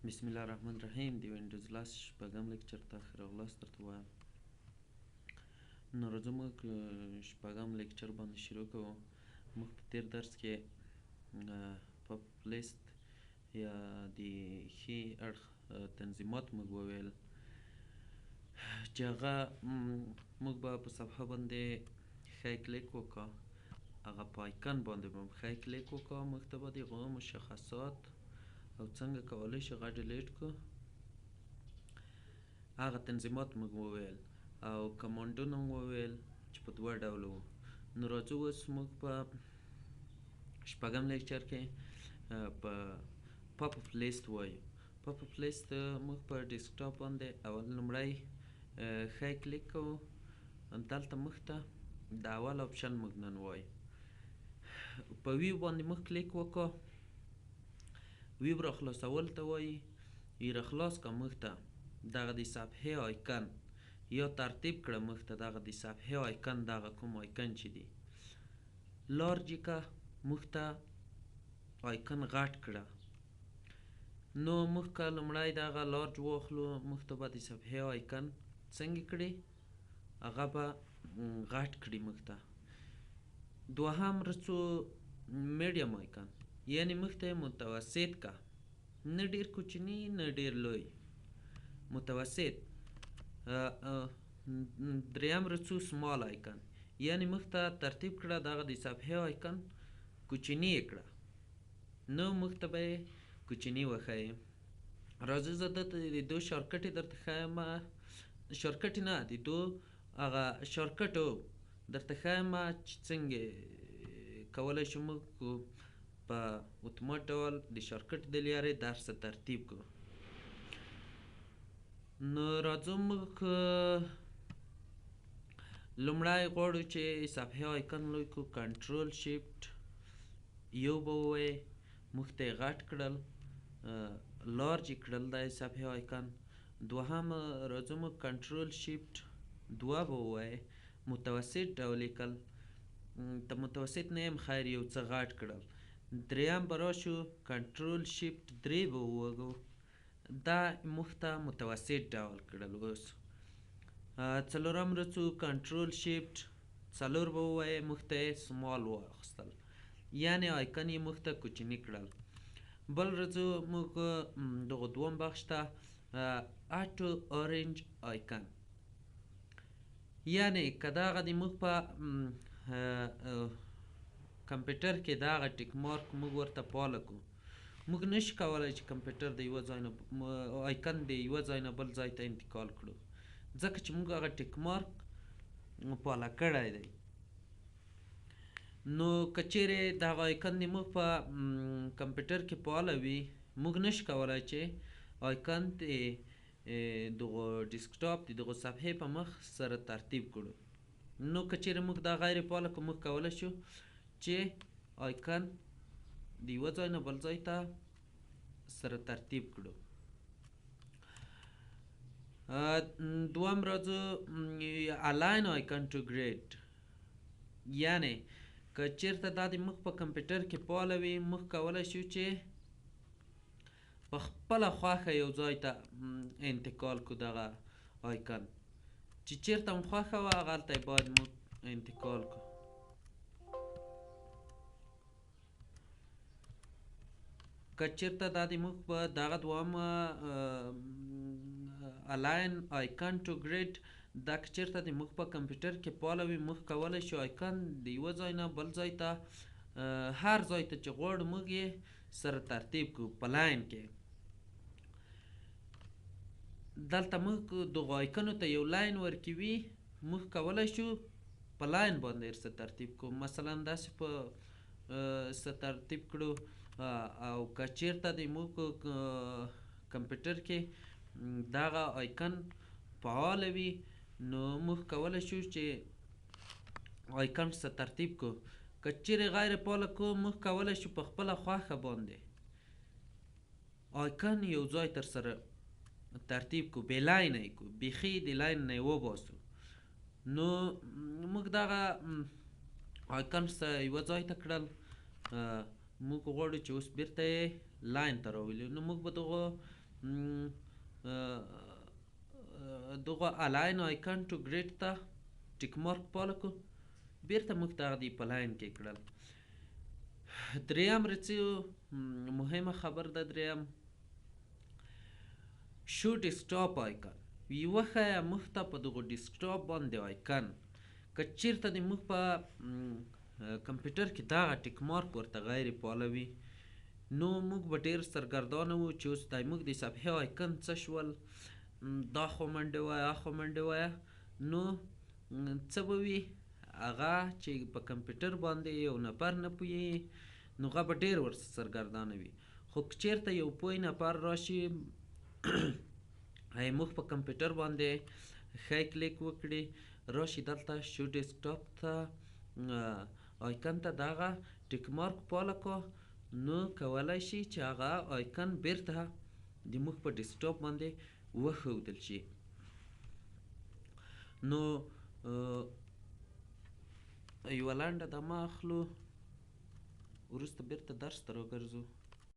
بسم الله الرحمن الرحیم. د وینډوز لاس شپږم لیکچر ته ښه راغلاست درته وایم. نو راځو موږ شپږم لیکچر باندې شروع کوو. موږ په تیر درس کې پاپ لیست یا د ښي اړخ تنظیمات موږ وویل چې هغه موږ به په صفحه باندې ښی کلیک وکړو، هغه په آیکن باندې به ښی کلیک وکړو، موږ ته به د هغو مشخصات او څنګه کولی شو هغه ډیلیټ کړو. هغه تنظیمات موږ وویل او کمانډونه مو وویل چې په دوه ډوله وو. نو راځو اوس موږ په شپږم لیکچر کې په پاپ اپ لیست وایو. پاپ اپ لیست موږ په ډیسکټاپ باندې اول لومړی ښی کلیک کوو، دلته موږ ته د اول آپشن موږ نن وایو. په ویو باندې موږ کلیک وکړو، ویو را خلاصول ته وایي. را خلاص که موږ ته دغه د صفحې آیکن یا ترتیب کړه موږ ته دغه د صفحې آیکن، دغه کوم آیکن چې دی لارج که موږ ته آیکن غټ کړه. نو موږ که لومړی دغه لارج واخلو، موږ ته به د صفحې آیکن څنګه کړي، هغه به غټ کړي موږ ته. دوهم رڅو میډیم آیکن، یعنی موږ ته متوسط که، نه ډیر کوچني نه ډیر لوی، متوسط. دریم رڅو سمال آیکن، یعنی موږ ته ترتیب کړه دغه د صفحې آیکن کوچني یې کړه، نو موږ ته به یې کوچني وښیي. راځه زه دلته د دو شارکټ درته ښیم، شارکټ نه د دو هغه شارکټو درته ښیم چې څنګه کولی شو موږ په اتومات ډول د شارکټ د لارې درس ترتیب کړو. نو راځو موږ لومړی غواړو چې صفحې آیکن لوی کړو، کنټرول شیفټ یو به ووایې، موږ ته یې غټ کړل، لارج یې کړل دا صفحې آیکن. دوهم راځو موږ کنټرول شیفټ دوه به ووایې، متوسط ډول یې کړل، ته متوسط نه یم خیر یو څه غټ کړل. دریم به راشو کنټرول شیفټ درې به ووهو، دا موږ ته متوسط ډول کړل. اوس څلورم رڅو کنټرول شیفټ څلور به ووایې، موږ ته یې سمال واخیستل، یعنی آیکن یې موږ ته کوچني کړل. بل رڅو موږ دغه دوم بخش ته اټو اورنج آیکن، یعنی که دغه د موږ په کمپیوټر کې دغه ټیک مارک موږ ورته فعاله کړو، موږ نشو کولی چې کمپیوټر د یوه ځای نه آیکن د یوه ځای نه بل ځای ته انتقال کړو، ځکه چې موږ هغه ټیک مارک فعاله کړی دی. نو که چیرې دغه آیکن د موږ په کمپیوټر کې فعاله وي، موږ نشو کولی چې آیکن د دغه ډیسکټاپ د دغه صفحې په مخ سره ترتیب کړو. نو که چیرې موږ دا غیر فعاله کړو، موږ کولی شو چې آیکن د یوه ځای نه بل ځای ته سره ترتیب کړو. دوم راځو الاین آیکن ټو ګریډ، یعنی که چیرته دا د موږ په کمپیوټر کې فعاله وي، موږ کولی شو چې په خپله خوښه یو ځای ته انتقال کړو دغه آیکن، چې چیرته مو خوښه وه هغلته یې باید موږ انتقال کړو. که چیرته دا د موږ په دغه دوهم الاین آیکن ټو ګریډ دا که چیرته د موږ په کمپیوټر کې فعاله وي، موږ کولی شو آیکن د یوه ځای نه بل ځای ته هر ځای ته چې غواړو موږ یې سره ترتیب کړو په لاین کې. دلته موږ دغو آیکنو ته یو لاین ورکوي، موږ کولی شو په لاین باندې ورسره ترتیب کړو. مثلا داسې په سره ترتیب کړو. او که چیرته د موږ کمپیوټر کې دغه آیکن فعاله وي، نو موږ کولی شو چې آیکن سره ترتیب کړو. که چیرې غیر فعاله کړو، موږ کولی شو په خپله خوښه باندې آیکن یو ځای تر سره ترتیب کړو، بې لاینه یې کړو، بیخي د لاین نه یې وباسو. نو موږ دغه آیکن سره یوه ځای ته کړل، موږ غواړو چې اوس بیرته یې لاین ته راولو، نو موږ به دغه دغه الاین آیکن ټو ګریډ ته ټیک مارک پاله کړو، بیرته موږ ته هغه په لاین کې کړل. دریم رڅیو مهمه خبر ده، دریم شو ډیسکټاپ آیکن یوه ښیه موږ ته په دغه ډیسکټاپ باندې آیکن که چیرته د موږ په کمپیوټر کې دغه ټیک مارک ورته غیر فعاله وي نو موږ به ډېر سرګردانه وو چې اوس د موږ د صفحې آیکن څه شول، دا خو منډې وایه خو منډې وایه. نو څه به وي هغه چې په کمپیوټر باندې یو نفر نه پوهېږي نو هغه به ډېر ورسره سرګردانه وي. خو که چیرته یو پوه نفر راشي موږ په کمپیوټر باندې ښی کلیک وکړي، راشي دلته شو ډیسکټاپ ته آیکن ته دغه ټیک مارک فعاله کړو نو کولی شي چې هغه آیکن بیرته د موږ په ډیسکټاپ باندې وښودل شي. نو یوه لنډه دمه اخلو، وروسته بیرته درس ته راګرځو.